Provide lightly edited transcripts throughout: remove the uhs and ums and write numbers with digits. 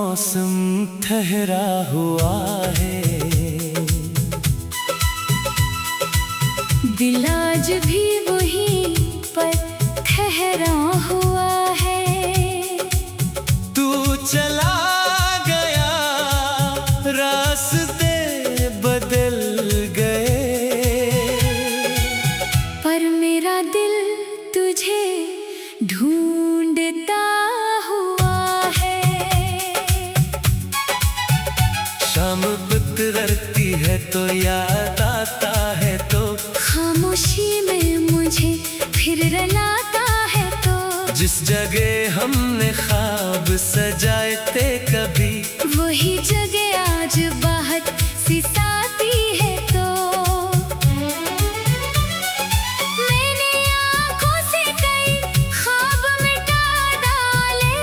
मौसम ठहरा हुआ है, दिल आज भी वहीं पर ठहरा हुआ है। तू चला गया, रास्ते बदल गए, पर मेरा दिल तुझे ढूंढता हुआ है। शाम गुजरती है तो याद आता है, तो खामोशी में मुझे फिर रुलाता है, तो जिस जगह हमने ख्वाब सजाए थे कभी, वही जगह आज बाहर सिसाती है। तो मैंने आँखों से कई ख्वाब मिटा डाले,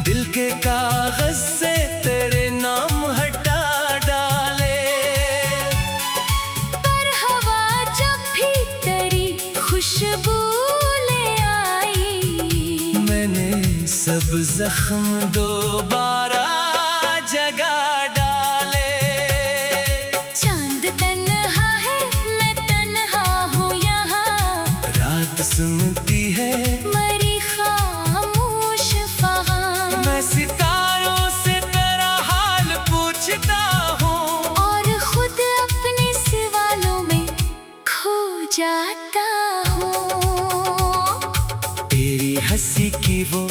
दिल के कागज से तेरे नाम हटा डाले, पर हवा जब भी तेरी खुशबू ले आई, मैंने सब जख्म दोबारा जगा डाले। चांद तन्हा है, मैं तन्हा हूँ यहाँ, रात सुनती है मरी खामोश फ़ग़ान, मैं सितारों से तेरा हाल पूछता हूँ, और खुद अपने सवालों में खो जाता हूँ। तेरी हंसी की वो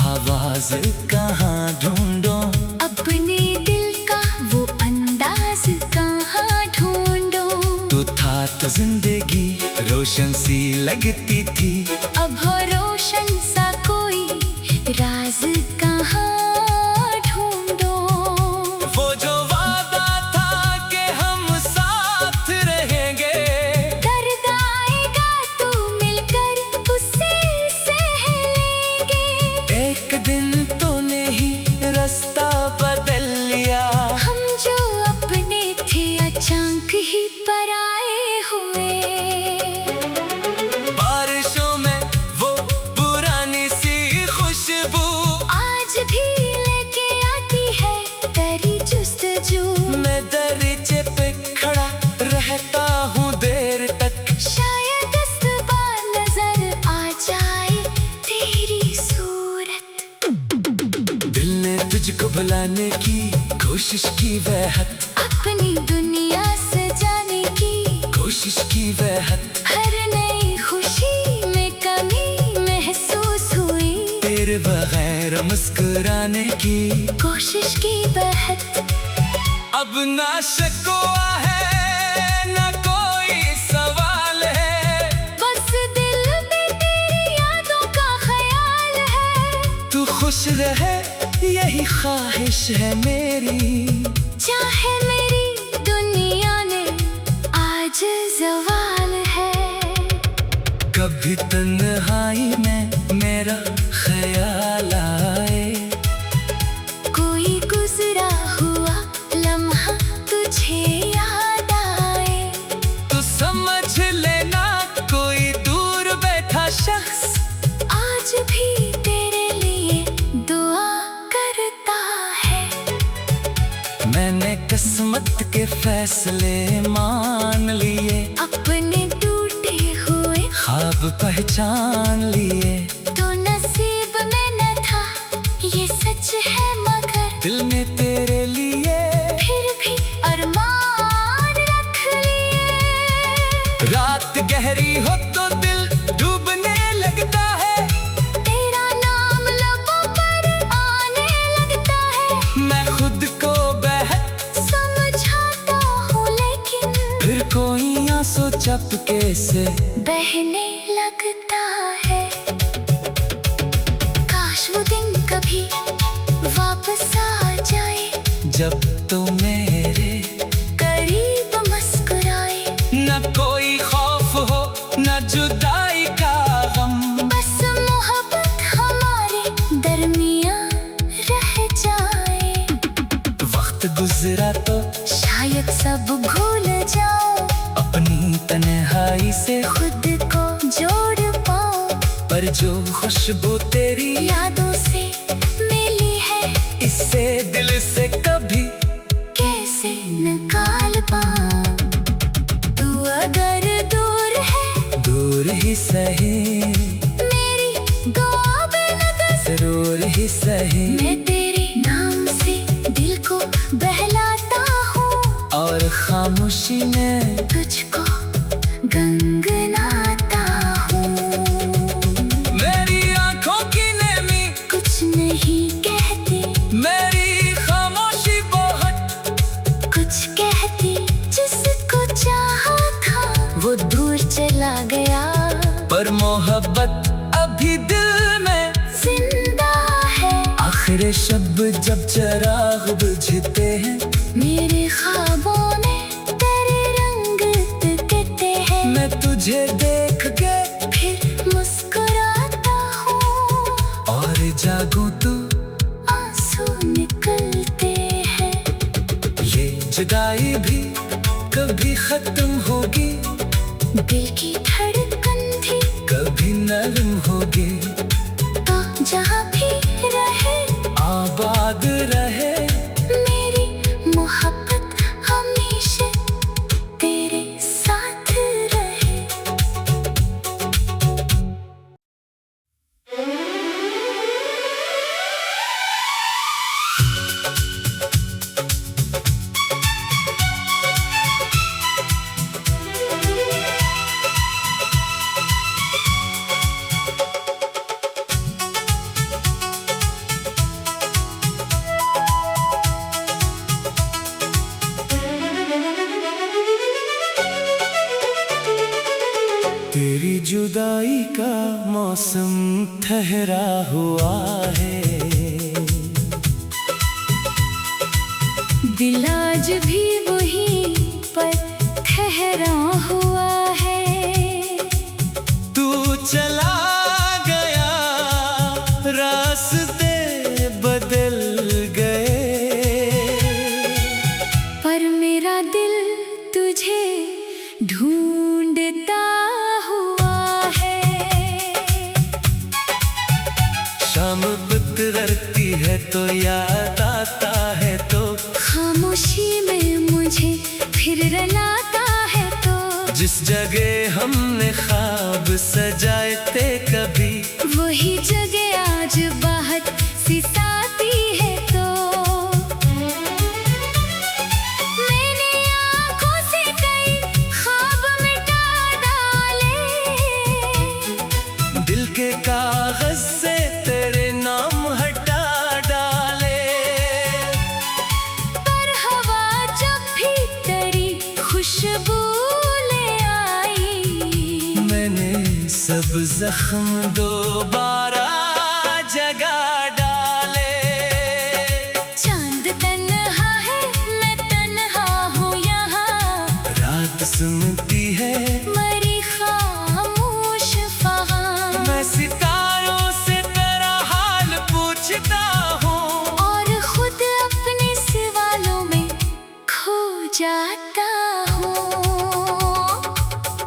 आवाज कहाँ ढूंढूं, अपने दिल का वो अंदाज कहाँ ढूंढूं, तू था तो जिंदगी रोशन सी लगती थी, अब हो रोशन सा कोई राज कहाँ ढूंढूं। वो जो वादा था कि हम साथ रहेंगे, दर्द आएगा तो मिलकर उससे सह लेंगे, एक दिन तूने ही रास्ता बदल लिया, हम जो अपने थे अचानक ही पराए हुए। बारिशों में वो पुरानी सी खुशबू आज भी लेके आती है तेरी जुस्तजू, मैं दरीचे पे खड़ा रहता हूँ देर तक, शायद इस बार नजर आ जाए तेरी सूरत। दिल ने तुझको भुलाने की कोशिश की वह हद, अपनी दुनिया सजाने की कोशिश की वह हद, हर नई खुशी में कमी महसूस हुई, तेरे बगैर मुस्कुराने की कोशिश की बहत। अब ना शिकवा है ना कोई सवाल है, बस दिल में तेरी यादों का ख्याल है, तू खुश रहे यही ख्वाहिश है मेरी, चाहे मेरी दुनिया ने आज ज़वाल है। कभी तन्हाई में मेरा ख्याल आए, कोई गुजरा हुआ लम्हा तुझे याद आए, तू समझ लेना कोई दूर बैठा शख्स आज भी तेरे लिए दुआ करता है। मैंने किस्मत के फैसले मान लिए, अपने टूटे हुए ख्वाब पहचान लिए, तो नसीब में न था ये सच है, मगर दिल ने तेरे लिए फिर भी अरमान रख लिए। रात गहरी हो तो दिल डूबने लगता है, तेरा नाम लबों पर आने लगता है, मैं खुद को बेहद समझाता हूँ लेकिन फिर कोई आंसू चपके से बहने लगता है। काश वो दिन कभी वापस आ जाए, जब तो मेरे करीब मुस्कुराए, न कोई खौफ हो न जुदाई का गम, बस मोहब्बत हमारे दरमियां रह जाए। वक्त गुजरा तो शायद सब भूल जाऊं, अपनी तन्हाई से खुद को जोड़ पाऊं, पर जो खुशबू तेरी यादों से मिली मैं तेरे नाम से दिल को बहलाता हूँ और खामोशी में तुझको गनगनाता हूँ। मेरी आंखों की नेमी कुछ नहीं कहती, मेरी खामोशी बहुत कुछ कहती। जिसको चाहा था वो दूर चला गया, पर मोहब्बत अभी दिल में जिंदा है। आखिर शब जब चिराग बुझते हैं, मेरे ख्वाबों में तेरे रंग दिखते हैं। मैं तुझे देख के फिर मुस्कुराता हूँ और जागूं तो आंसू निकलते हैं। ये जुदाई भी कभी खत्म होगी, दिल की धड़कन थी कभी नरम होगी। तो जहाँ भी रहे आबाद रहे मेरी मोहब्बत, हमेशा तेरे साथ रहे। तेरी जुदाई का मौसम ठहरा हुआ है, दिल आज भी वहीं पर ठहरा हुआ है। तू चला गया रास्ते बदल गए, पर मेरा दिल तुझे ढूंढता हुआ है। शाम गुजरती है तो याद आता है, तो खामोशी में मुझे फिर रुलाता है। तो जिस जगह हमने ख्वाब सजाए थे कभी, वही जगह आज बाहर सिसाती है। तो मैंने आँखों से कई ख्वाब मिटा डाले, दिल के कागज से तेरे नाम हटा डाले। पर हवा जब भी तेरी खुशबू ले आई, मैंने सब जख्म दोबारा जगा डाले। चांद तन्हा है मैं तन्हा हूँ यहाँ, रात सुनती है मरी खामोश फ़ग़ान। मैं सितारों से तेरा हाल पूछता हूँ, और खुद अपने सवालों में खो जाता हूँ।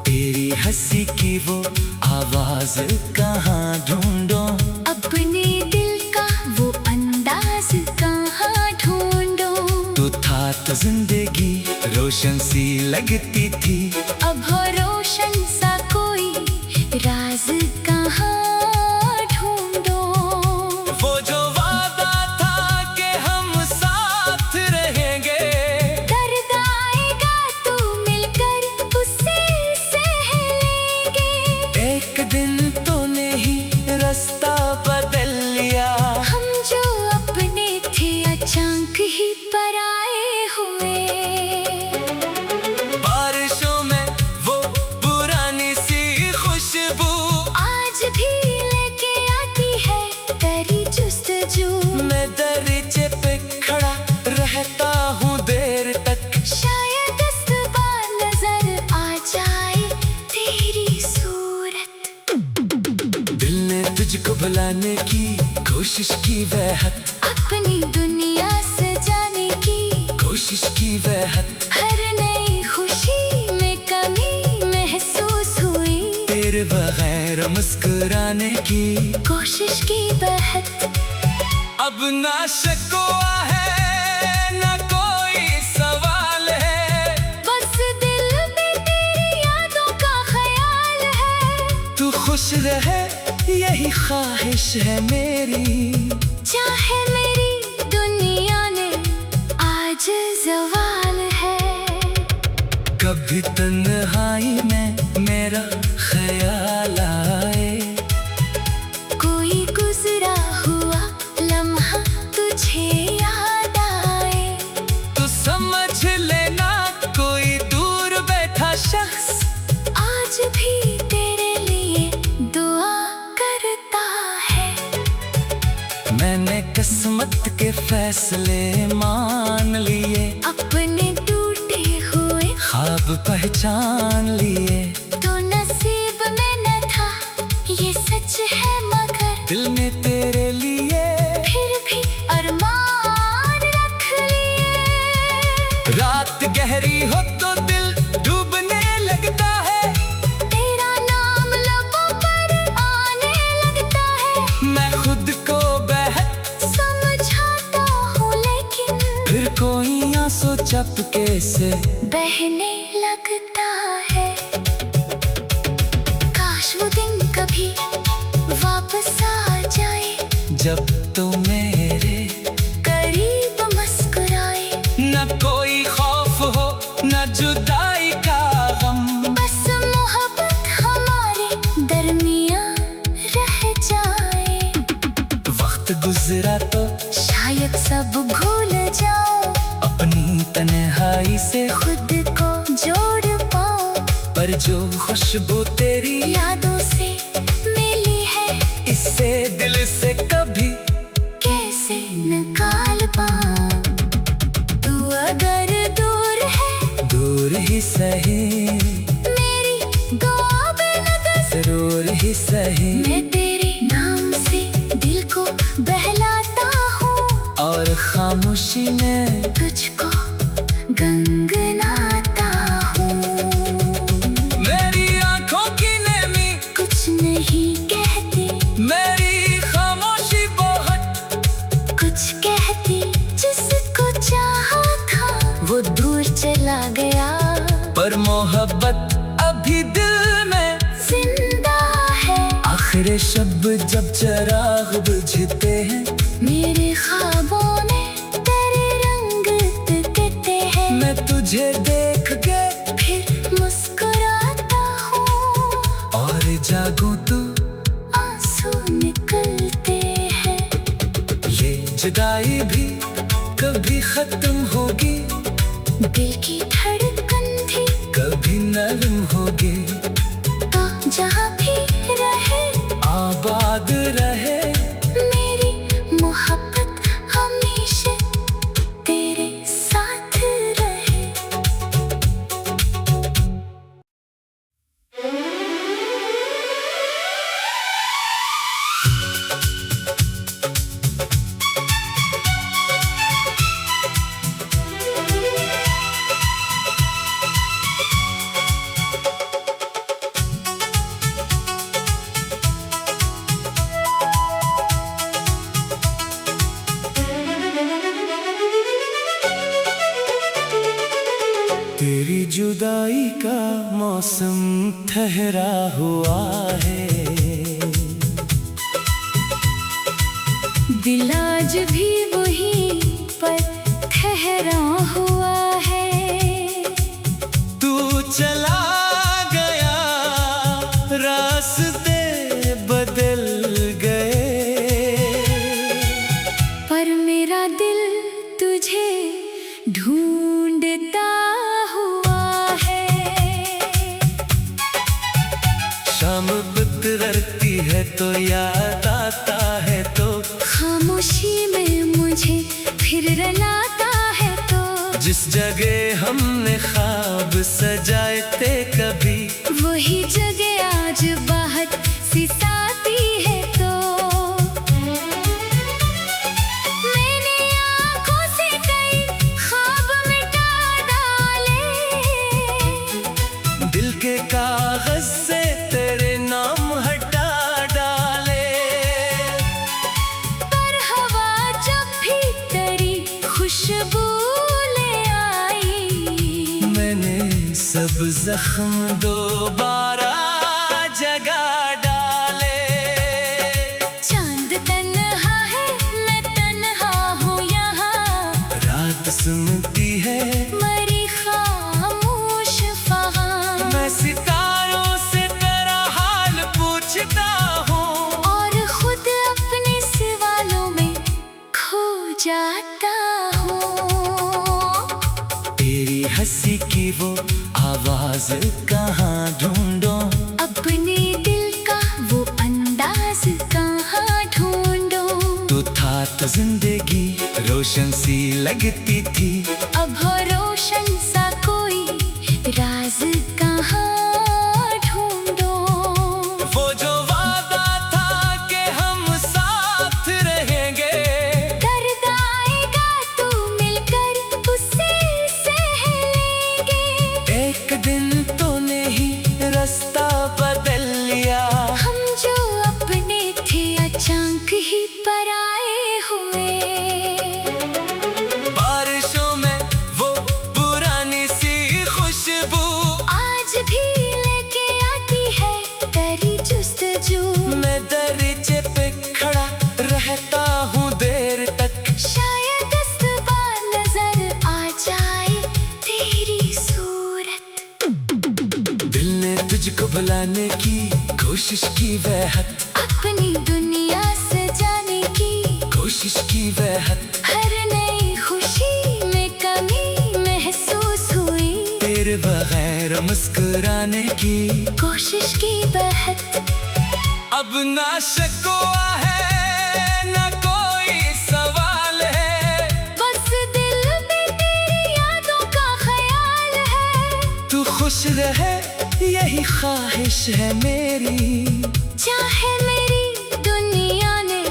तेरी हंसी की वो आवाज कहाँ ढूंढूं, अपने दिल का वो अंदाज कहाँ ढूंढूं। तू था तो जिंदगी रोशन सी लगती थी, अब हो रोशन सा कोई राज कहाँ ढूंढूं। वो जो वादा था कि हम साथ रहेंगे, दर्द आएगा तो मिलकर उससे सह लेंगे। एक दिन तूने ही रास्ता बदल लिया। हम जो अपने थे अचानक ही पराए हुए। बारिशों में वो पुरानी सी खुशबू आज भी लेके आती है तेरी जुस्तजू। मैं दरीचे पे खड़ा रहता हूँ देर तक, शायद इस बार नजर आ जाए तेरी सूरत। दिल ने तुझको भुलाने की कोशिश की वह हद, अपनी दुनिया सजाने की कोशिश की वह हद। हर नई खुशी में कमी महसूस हुई, तेरे बगैर मुस्कुराने की कोशिश की बहत। अब ना शिकवा है ना कोई सवाल है, बस दिल में तेरी यादों का ख्याल है। तू खुश रहे यही ख्वाहिश है मेरी। चाहे मेरी कभी तन्हाई में मेरा ख्याल आए, कोई गुजरा हुआ लम्हा तुझे याद आए, तो समझ लेना कोई दूर बैठा शख्स आज भी तेरे लिए दुआ करता है। मैंने किस्मत के फैसले मान लिए, अपने टूटे हुए ख्वाब पहचान लिए। तो नसीब में न था ये सच है, मगर दिल ने तेरे लिए फिर भी अरमान रख लिए। रात गहरी हो तो दिल डूबने लगता है, तेरा नाम लबों पर आने लगता है। मैं खुद को बेहद समझाता हूँ लेकिन फिर कोई आंसू चपके से बहने लगता है। काश वो दिन कभी वापस आ जाए, जब तो मेरे करीब मुस्कुराए। न कोई खौफ हो न जुदाई का गम, बस मोहब्बत हमारे दरमियां रह जाए। वक्त गुजरा तो शायद सब भूल जाऊं, अपनी तन्हाई से खुद को जोड़ पाऊं। पर जो खुशबू तेरी यादों से मिली है, इससे दिल से कभी कैसे निकाल पाऊं। तू अगर दूर है दूर ही सही, मेरी दुआ बेनकस, जरूर ही सही। मैं तेरे नाम से दिल को बहलाता हूँ, और खामोशी में तुझको गनगनाता हूँ। मेरी आंखों की नेमी कुछ नहीं कहती, मेरी खामोशी बहुत कुछ कहती। जिसको चाहा था वो दूर चला गया, पर मोहब्बत अभी दिल में जिंदा है। आखिर शब जब चिराग बुझते हैं, मेरे ख्वाबों में तेरे रंग दिखते हैं। मैं तुझे देख के फिर मुस्कुराता हूँ, और जागूं तो आंसू निकलते हैं। ये जुदाई भी कभी खत्म होगी, दिल की धड़कन थी कभी नरम होगी। तो जहाँ भी रहे आबाद रहे मेरी मोहब्बत, हमेशा तेरे साथ रहे। तेरी जुदाई का मौसम ठहरा हुआ है, दिल आज भी वहीं पर ठहरा हुआ है। तू चला गया रास्ते बदल गए, पर मेरा दिल तुझे ढूंढता हुआ है। शाम गुजरती है तो याद आता है, तो खामोशी में मुझे फिर रुलाता है। तो जिस जगह हमने ख्वाब सजाए थे कभी, वही जगह आज बाहर सिसाती है। तो मैंने आँखों से कई ख्वाब मिटा डाले, दिल के कागज से तेरे नाम हटा डाले। पर हवा जब भी तेरी खुशबू ले आई, मैंने सब जख्म दोबारा जगा डाले। चांद तन्हा है मैं तन्हा हूँ यहाँ, रात सुनती है मरी खामोश मुस्कुराता हूँ। तेरी हंसी की वो आवाज कहाँ ढूंढो, अपने दिल का वो अंदाज कहाँ ढूंढो। तो था तो जिंदगी रोशन सी लगती थी, अब हो रोशन सा कोई राज कहाँ ढूंढो। वो जो वादा था कि हम साथ रहेंगे, दर्द आएगा तो मिलकर उससे सह लेंगे। एक दिन तूने ही रास्ता बदल लिया। हम जो अपने थे अचानक ही पराए हुए। बारिशों में वो पुरानी सी खुशबू आज भी लेके आती है तेरी जुस्तजू। मैं दरीचे पे खड़ा रहता हूँ देर तक, शायद इस बार नजर आ जाए तेरी सूरत। दिल ने तुझको भुलाने की कोशिश की वह हद, अपनी दुनिया सजाने की कोशिश की वह हद। हर नई खुशी में कमी महसूस हुई। तेरे बगैर मुस्कुराने की कोशिश की बहत। अब ना शिकवा है ना कोई सवाल है, बस दिल में तेरी यादों का ख्याल है। तू खुश रहे यही ख्वाहिश है मेरी, चाहे मेरी दुनिया ने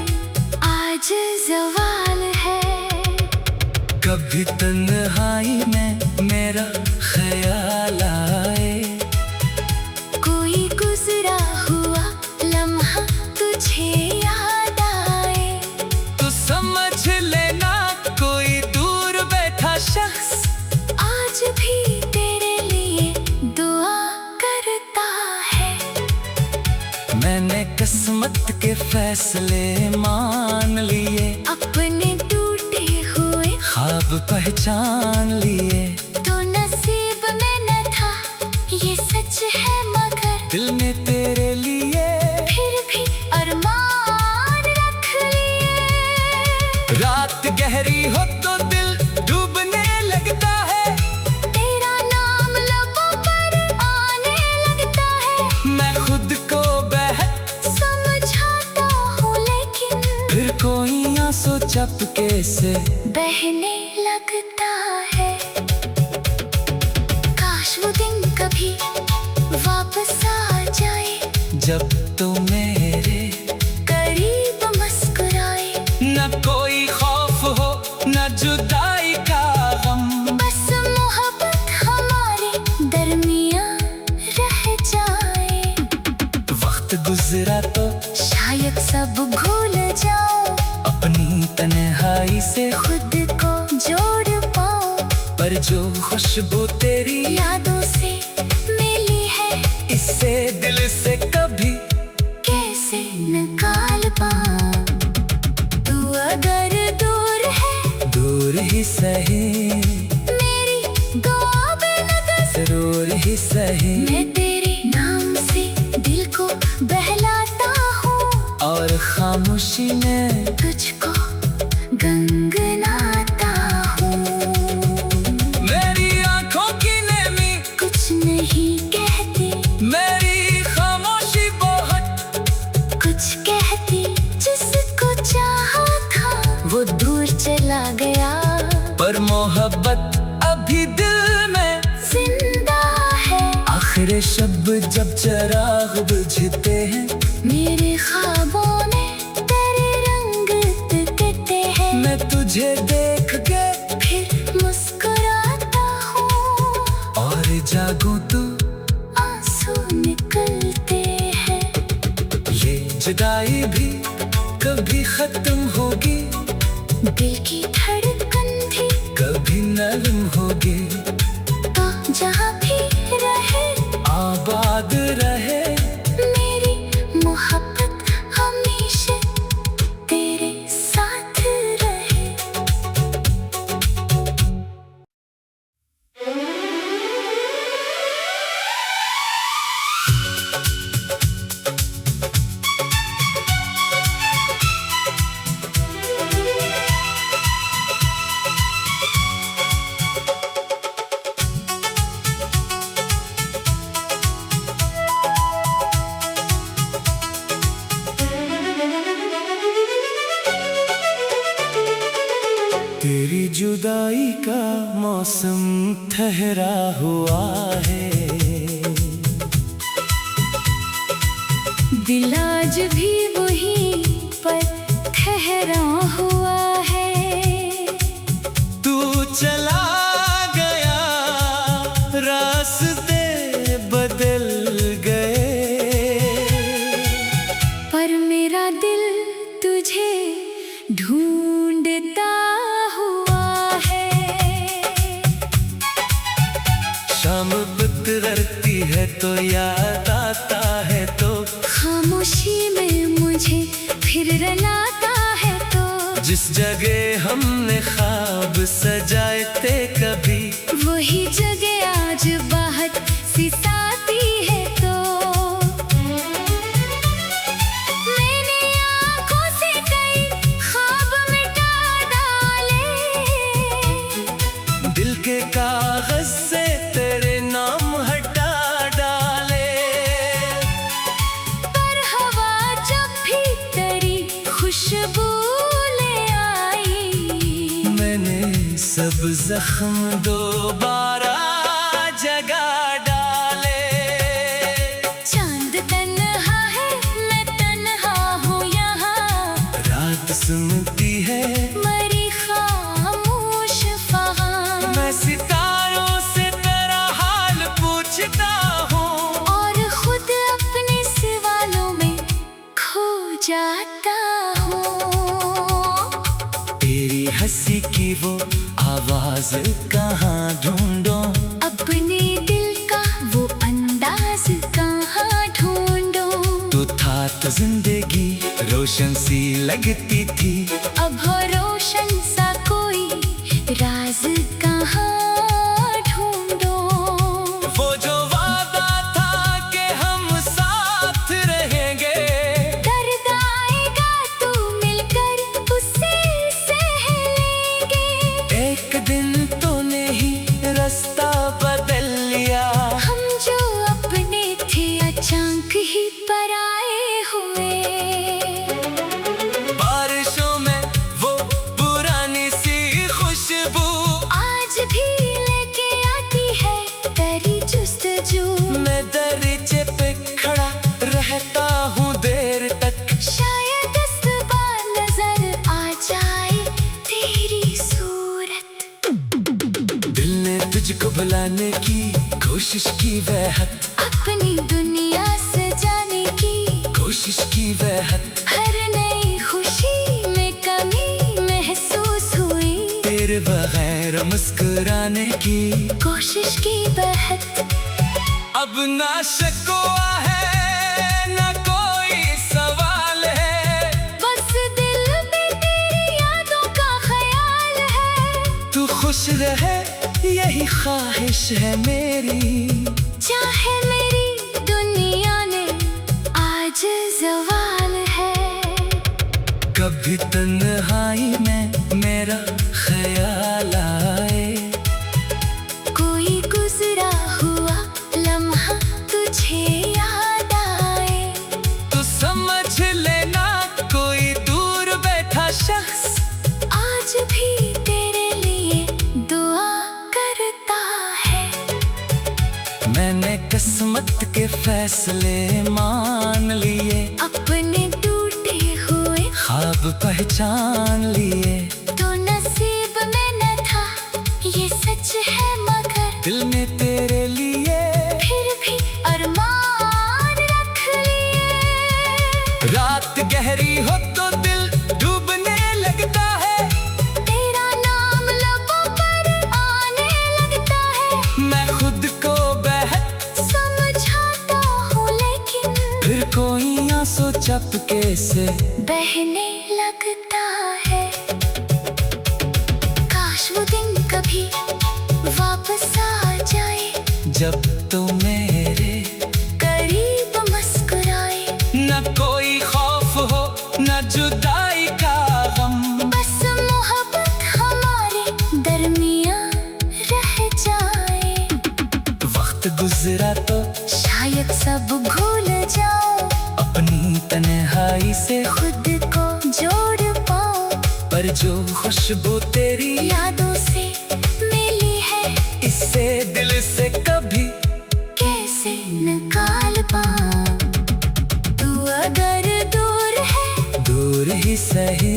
आज जवाल है। कभी तन्हाई में मेरा ख्याल आए, कोई गुजरा हुआ लम्हा तुझे याद आए। तो समझ लेना कोई दूर बैठा शख्स आज भी तेरे लिए दुआ करता है। मैंने किस्मत के फैसले मान लिए, अपने टूटे हुए ख्वाब पहचान लिए। तो नसीब में न था ये सच है, मगर दिल ने तेरे लिए फिर भी अरमान रख लिए। रात गहरी हो तो दिल डूबने लगता है, तेरा नाम लबों पर आने लगता है। मैं खुद को बेहद समझाता हूँ लेकिन फिर कोई आंसू चपके से बहने लगता है। काश वो दिन कभी वापस आ जाए, जब तो मेरे करीब मुस्कुराए। न कोई खौफ हो न जुदाई का गम, बस मोहब्बत हमारे दरमियां रह जाए। वक्त गुजरा तो शायद सब भूल जाओ, अपनी तन्हाई से खुद को जोड़ पाओ। पर जो खुशबू तेरी यादों से मिली है, इससे दिल से कभी कैसे निकाल पाऊं। तू अगर दूर है दूर ही सही, मेरी दुआ बेनगर जरूर ही सही। मैं तेरे नाम से दिल को बहलाता हूँ, और खामोशी में तुझको गनगनाता हूँ। मेरी आंखों की नेमी कुछ नहीं कहती, मेरी खामोशी बहुत कुछ कहती। जिसको चाहा था वो दूर चला गया, पर मोहब्बत अभी दिल में जिंदा है। आखिर शब जब चिराग बुझते हैं, मेरे ख्वाबों में तेरे रंग दिखते हैं। मैं तुझे देख के फिर मुस्कुराता हूँ, और जागूं तो आंसू निकलते हैं। ये जुदाई भी कभी खत्म होगी, दिल की धड़कन भी कभी नरम होगी। तो जहाँ भी रहे आबाद रहे मेरी मोहब्बत, हमेशा तेरे साथ रहे। तेरी जुदाई का मौसम ठहरा हुआ है, दिल आज भी वहीं पर ठहरा हुआ है। तू चला गया, रास्ते बदल गए, पर मेरा दिल तुझे ढूंढता हुआ है। शाम बितरती है तो याद आता है, तो खामोशी में मुझे फिर रुलाता है, तो जिस जगह हमने ख्वाब सजाए थे कभी, वही जगह आज बाहर सिसाती है। तो मैंने आँखों से कई ख्वाब मिटा डाले, दिल के कागज से तेरे नाम हटा डाले, पर हवा जब भी तेरी खुशबू ले आई, मैंने सब जख्म दोबारा जगा डाले। चांद तन्हा है, मैं तन्हा हूँ यहाँ, रात सुनती है मरी खामोश फ़ग़ान, मैं सितारों से तेरा हाल पूछता हूँ, और खुद अपने सवालों में खो जाता हूँ। तेरी हंसी की वो आवाज कहाँ ढूंढूं, अपने दिल का वो अंदाज कहाँ ढूंढूं, तू था तो जिंदगी रोशन सी लगती थी, अब हो रोशन सा कोई राज कहाँ ढूंढूं। वो जो वादा था कि हम साथ रहेंगे, दर्द आएगा तो मिलकर उससे सह लेंगे, एक दिन तो नहीं रास्ता बदल लिया, हम जो अपने थे अचानक ही पराए हुए। बारिशों में वो पुरानी सी खुशबू, आज भी लेके आती है तेरी जुस्तजू, मैं दरीचे पे खड़ा रहता हूँ देर तक, शायद इस बार नजर आ जाए तेरी सूरत। दिल ने तुझको बुलाने की कोशिश की वह हद, अपनी दुनिया सजाने की कोशिश की वह हद, हर नई खुशी में कमी महसूस हुई, तेरे बगैर मुस्कुराने की कोशिश की बहत। अब ना शिकवा है ना कोई सवाल है, बस दिल में तेरी यादों का ख्याल है, तू खुश रहे यही ख्वाहिश है मेरी, चाहे मेरी दुनिया ने आज ज़वाल है। कभी तन्हाई में मेरा ख्याल आए, कोई गुजरा हुआ लम्हा तुझे याद आए, तो समझ लेना कोई दूर बैठा शख्स आज भी तेरे लिए दुआ करता है। मैंने किस्मत के फैसले मान लिए, अपने टूटे हुए ख्वाब पहचान लिए, तो नसीब में न था ये सच है, मगर दिल ने तेरे लिए फिर भी अरमान रख लिए। रात गहरी हो तो दिल डूबने लगता है, तेरा नाम लबों पर आने लगता है, मैं खुद को बहक समझाता हूँ लेकिन फिर कोई आंसू चपके से बहने लगता है। काश वो दिन कभी वापस आ जाए, जब तो मेरे करीब मुस्कुराए, न कोई खौफ हो न जुदाई का गम, बस मोहब्बत हमारे दरमियां रह जाए। वक्त गुजरा तो शायद सब भूल जाऊं, अपनी तन्हाई से खुद को जोड़ पाऊं, पर जो खुशबू तेरी यादों से मिली है, इससे दिल से कभी कैसे निकाल पाऊं। तू अगर दूर है, दूर ही सही,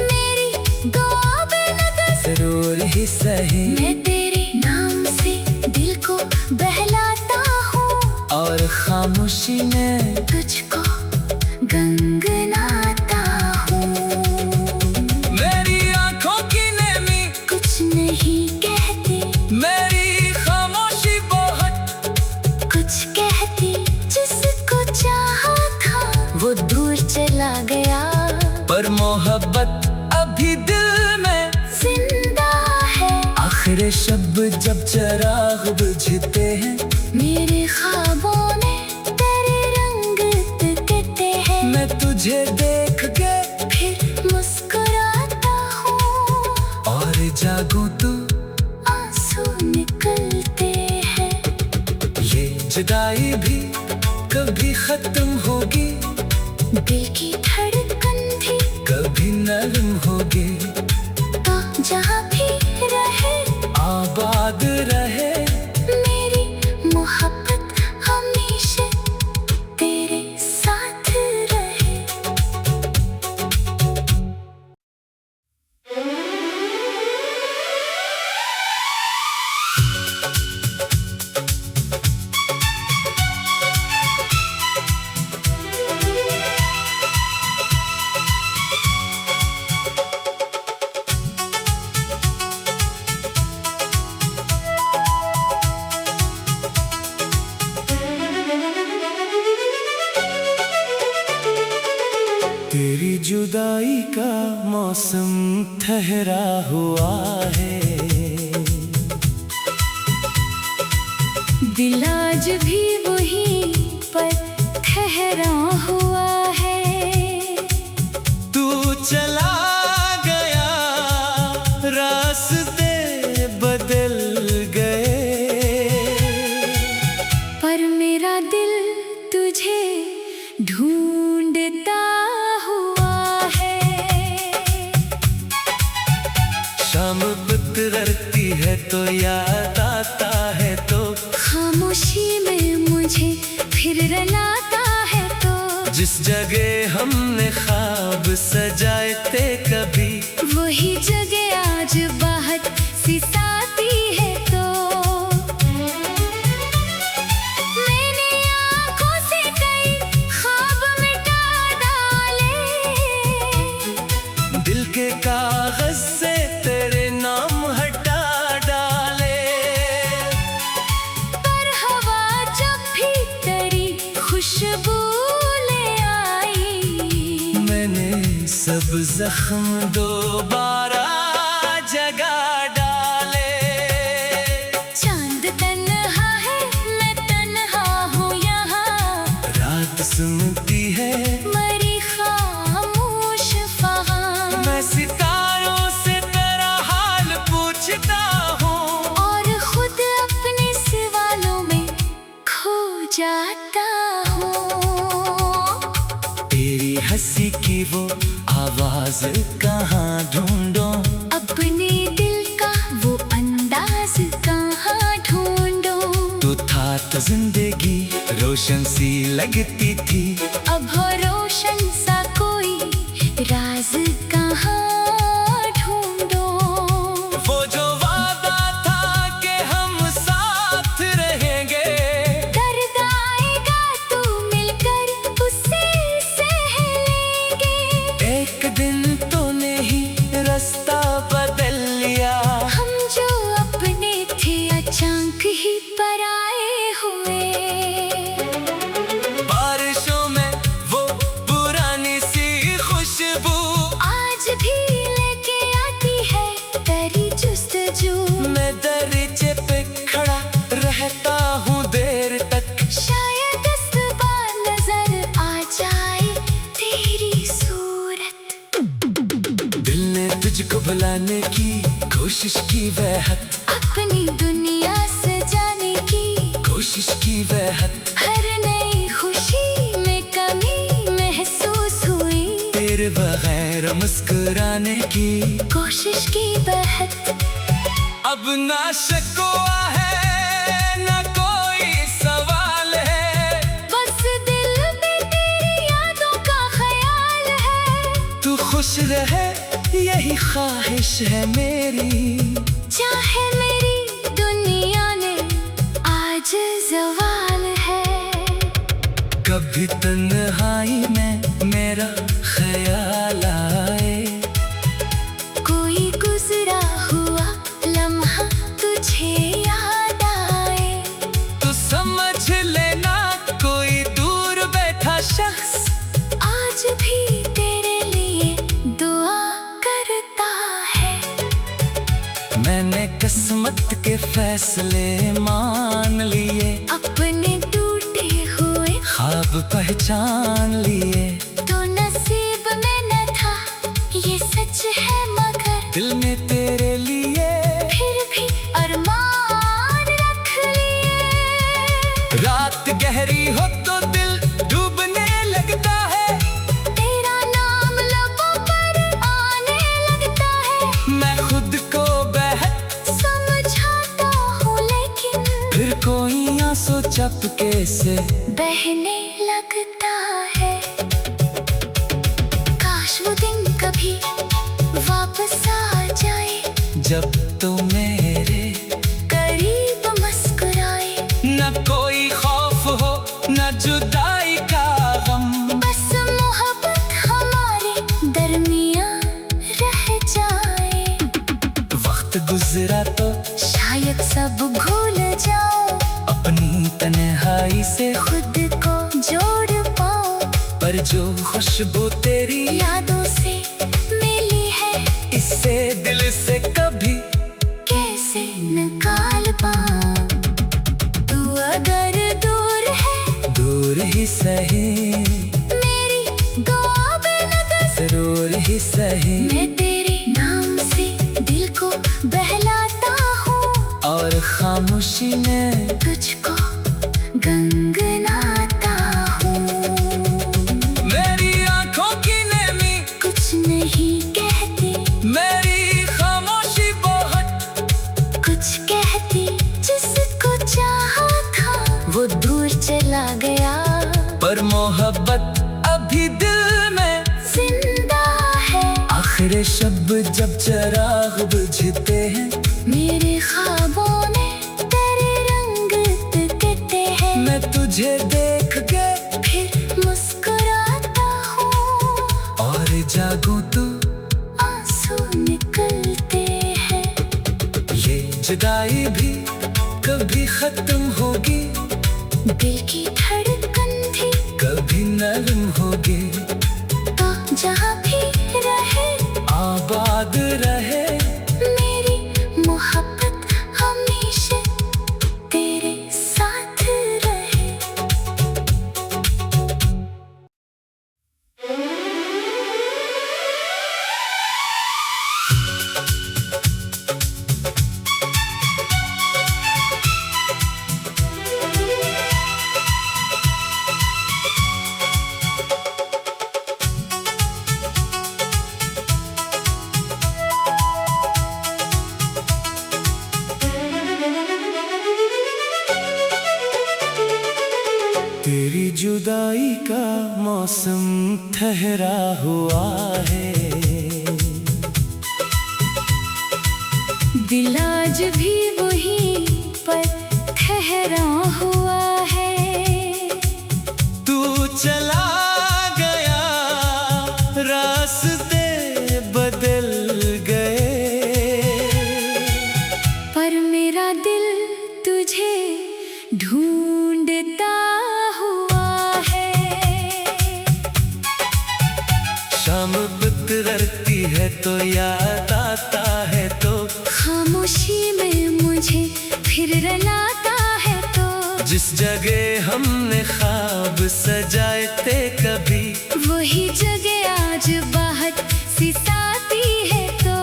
मेरी दुआ बेनकस जरूर ही सही। मैं तेरे नाम से दिल को बहलाता हूँ, और खामोशी में तुझको गनगनाता हूँ। मेरी आंखों की नेमी कुछ नहीं कहती, मेरी खामोशी बहुत कुछ कहती। जिसको चाहा था वो दूर चला गया, पर मोहब्बत अभी दिल में जिंदा है। आखिर शब जब चिराग बुझते हैं, मेरे ख्वाबों में तेरे रंग दिखते हैं। मैं तुझे देख के फिर मुस्कुराता हूँ, और जागूं तो आंसू निकलते हैं। ये जुदाई भी कभी खत्म होगी, दिल की धड़कन भी कभी नरम होगी। तो जहाँ भी रहे आबाद रहे मेरी मोहब्बत, हमेशा तेरे साथ रहे। तेरी जुदाई का मौसम ठहरा हुआ है, दिल आज भी वहीं पर ठहरा हुआ है। तू चला गया, रास्ते बदल गए, पर मेरा दिल तुझे ढूंढता हुआ है। शाम बदलती है तो याद आता है, तो खामोशी में मुझे फिर रुलाता है। तो जिस जगह हमने ख्वाब सजाए थे कभी, वही जगह आज बाहर सिसाती है। तो मैंने आँखों से कई ख्वाब मिटा डाले, दिल के कागज से तेरे नाम हटा डाले। पर हवा जब भी तेरी खुशबू ले आई, मैंने सब जख्म दोबारा जगा डाले। चांद तन्हा है, मैं तन्हा हूँ यहाँ, रात सुनती है मरी खामोश फ़हां। मैं सितारों से तेरा हाल पूछता हूँ, और खुद अपने सवालों में खो जाता हूँ। तेरी हंसी की वो आवाज कहाँ ढूंढूं, अपने दिल का वो अंदाज कहाँ ढूंढूं। तू था तो जिंदगी रोशन सी लगती थी, अब हो रोशन सा कोई राज कहाँ ढूंढूं। वो जो वादा था कि हम साथ रहेंगे, दर्द आएगा तो मिलकर उससे सह लेंगे। एक दिन तूने ही रास्ता बदल लिया। हम जो अपने थे अचानक ही पराए हुए। बारिशों में वो पुरानी सी खुशबू आज भी लेके आती है तेरी जुस्तजू। मैं दरीचे पे खड़ा रहता हूँ देर तक, शायद इस बार नजर आ जाए तेरी सूरत। दिल ने तुझको भुलाने की कोशिश की वह हद, अपनी दुनिया सजाने की कोशिश की वह हद। हर नई खुशी में कमी महसूस हुई। तेरे बगैर मेरा मुस्कुराने की कोशिश की बहुत। अब ना शिकवा है ना कोई सवाल है, बस दिल में तेरी यादों का ख्याल है। तू खुश रहे यही ख्वाहिश है मेरी, चाहे मेरी दुनिया ने आज ज़वाल है। कभी तन्हाई में मेरा ख्याल आए, कोई गुजरा हुआ लम्हा तुझे याद आए। तो समझ लेना कोई दूर बैठा शख्स आज भी तेरे लिए दुआ करता है। मैंने किस्मत के फैसले मान लिए, अपने टूटे हुए ख्वाब पहचान लिए। तो नसीब में न था ये सच है, मगर दिल में तेरे लिए फिर भी अरमान रख लिए। रात गहरी हो तो दिल डूबने लगता है, तेरा नाम लबों पर आने लगता है। मैं खुद को बेहद समझाता हूँ लेकिन फिर कोई आंसू चपके से बहने लगता है। काश वो दिन कभी वापस आ जाए, जब तो मेरे करीब मुस्कुराए। न कोई खौफ हो न जुदाई का गम, बस मोहब्बत हमारे दरमियां रह जाए। वक्त गुजरा तो शायद सब भूल जाऊं, अपनी तन्हाई से खुद को जोड़ पाऊं। पर जो खुशबू तेरी यादों से मिली है, इससे दिल से कभी कैसे निकाल पाऊं। तू अगर दूर है दूर ही सही, मेरी दुआ बेनकस, जरूर ही सही। मैं तेरे नाम से दिल को बहलाता हूँ, और खामोशी में तुझको गनगनाता हूँ। मेरी आंखों की नेमी कुछ नहीं कहती, मेरी खामोशी बहुत कुछ कहती। जिसको चाहा था वो दूर चला गया, पर मोहब्बत अभी दिल में जिंदा है। आखिर शब जब चिराग बुझते हैं, मेरे ख्वाबों में तेरे रंग दिखते हैं। मैं तुझे देख के फिर मुस्कुराता हूँ, और जागूं तो आंसू निकलते हैं। ये जुदाई भी कभी खत्म होगी, दिल की धड़कन थी कभी नरम होगी। तो जहाँ भी रहे आबाद रहे मेरी मोहब्बत, हमेशा तेरे साथ रहे। तेरी जुदाई का मौसम ठहरा हुआ है, दिल आज भी वहीं पर ठहरा हुआ है। तू चला गया रास्ते बदल गए, पर मेरा दिल तुझे ढूंढता हुआ है। शाम बितरती है तो याद आता है, तो खामोशी में मुझे फिर रुलाता है। तो जिस जगह हमने ख्वाब सजाए थे कभी, वही जगह आज बाहर सिसाती है। तो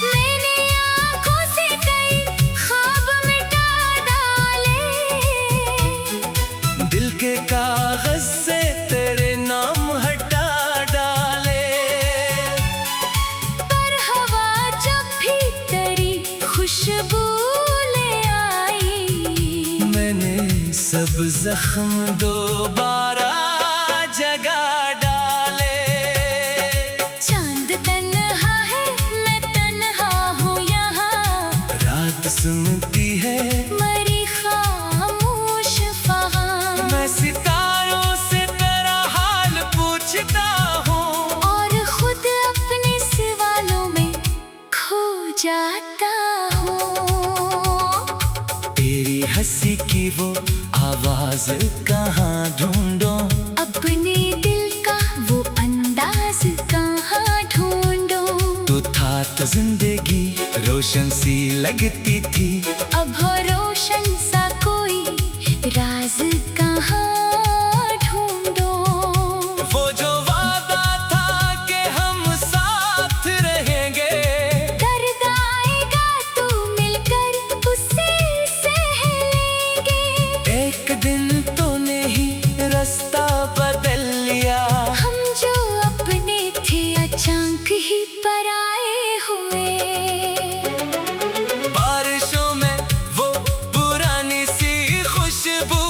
मैंने आँखों से कई ख्वाब मिटा डाले, दिल के कागज से तेरे नाम हटा जख्म दोबारा जगा डाले। चांद तन्हा है, मैं तन्हा हूँ यहाँ, रात सुनती है मरी खामोश फ़ग़ान। मैं सितारों से तेरा हाल पूछता हूँ, और खुद अपने सवालों में खो जाता हूँ। तेरी हंसी की वो आवाज कहाँ ढूंढूं, अपने दिल का वो अंदाज कहाँ ढूंढूं। तू था तो जिंदगी रोशन सी लगती थी, अब हो रोशन सा कोई राज कहाँ ढूंढूं। वो जो वादा था कि हम साथ रहेंगे, दर्द आएगा तो मिलकर उसे सह लेंगे। एक दिन तूने ही रास्ता बदल लिया। हम जो अपने थे अचानक ही पराए हुए। बारिशों में वो पुरानी सी खुशबू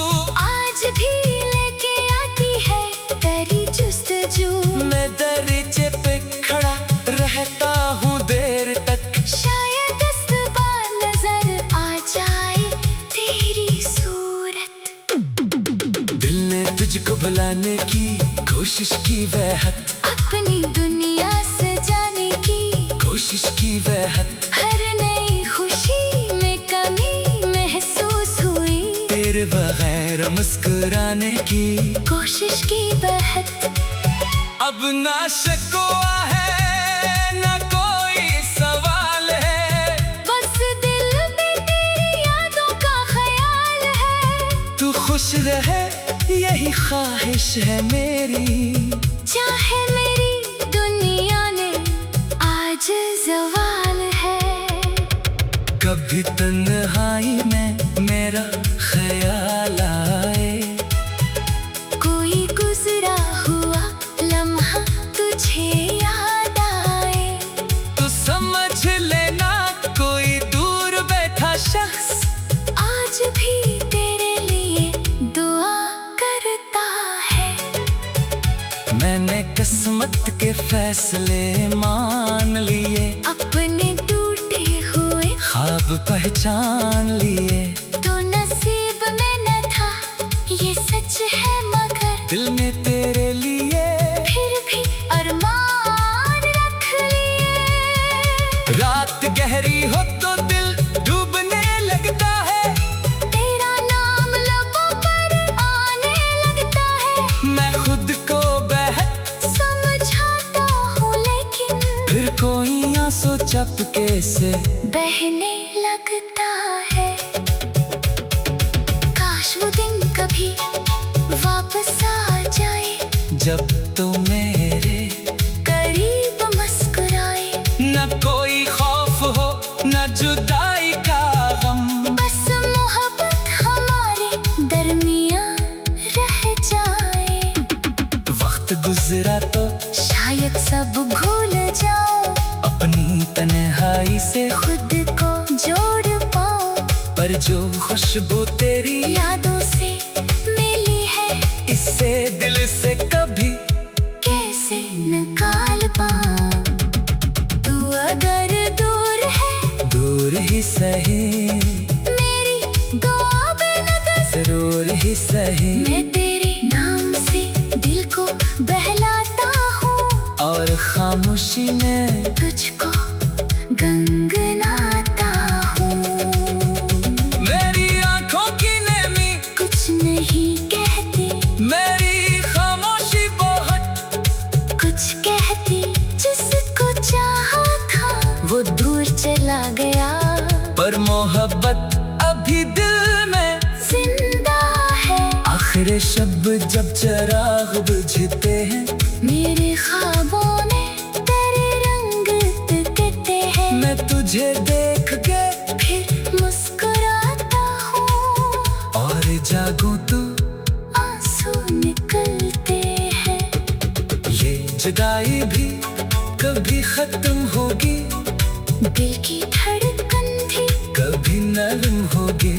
आज भी लेके आती है तेरी जुस्तजू। मैं दरीचे पे खड़ा रहता हूँ देर तक, शायद इस बार नजर आ जाए तेरी सूरत। दिल ने तुझको भुलाने की कोशिश की वहत, अपनी दुनिया सजाने की कोशिश की वहत। हर नई खुशी में कमी महसूस हुई, तेरे बगैर मुस्कुराने की कोशिश की बहत। अब ना शिकवा है ना कोई सवाल है, बस दिल में तेरी यादों का ख्याल है। तू खुश रहे यही ख्वाहिश है मेरी, चाहे मेरी दुनिया ने आज ज़वाल है। कभी तन्हाई में मेरा ख्याल आए, कोई गुजरा हुआ लम्हा तुझे याद आए। तो समझ लेना कोई दूर बैठा शख्स आज भी तेरे लिए दुआ करता है। मैंने किस्मत के फैसले मान लिए, अपने टूटे हुए ख्वाब पहचान लिए। तो नसीब में न था ये सच है, मगर दिल ने तेरे लिए फिर भी अरमान रख लिए। रात गहरी हो तो दिल डूबने लगता है, तेरा नाम लबों पर आने लगता है। मैं खुद को बेहद समझाता हूँ लेकिन फिर कोई आंसू चपके से बहने लगता है। काश वो दिन कभी वापस आ जाए, जब तो मेरे करीब मुस्कुराए। न कोई खौफ हो न जुदाई का गम, बस मोहब्बत हमारे दरमियां रह जाए। वक्त गुजरा तो शायद सब भूल जाओ, अपनी तन्हाई से खुद को जोड़ पाओ। पर जो खुशबू तेरी यादों से मिली है, इससे दिल से कभी कैसे निकाल पाऊं। तू अगर दूर है दूर ही सही, मेरी दुआ बेनदर जरूर ही सही। मैं तेरे नाम से दिल को बहलाता हूँ, और खामोशी में तुझको गनगनाता हूँ। मेरी आंखों की नेमी कुछ नहीं कहती, मेरी खामोशी बहुत कुछ कहती। जिसको चाहा था वो दूर चला गया, पर मोहब्बत अभी दिल में जिंदा है। आखिर शब जब चिराग बुझते हैं, मेरे ख्वाबों में तेरे रंग दिखते हैं। मैं तुझे देख के फिर मुस्कुराता हूँ, और जागूं तो आंसू निकलते हैं। ये जुदाई भी कभी खत्म होगी, दिल की धड़कन भी कभी नरम होगी।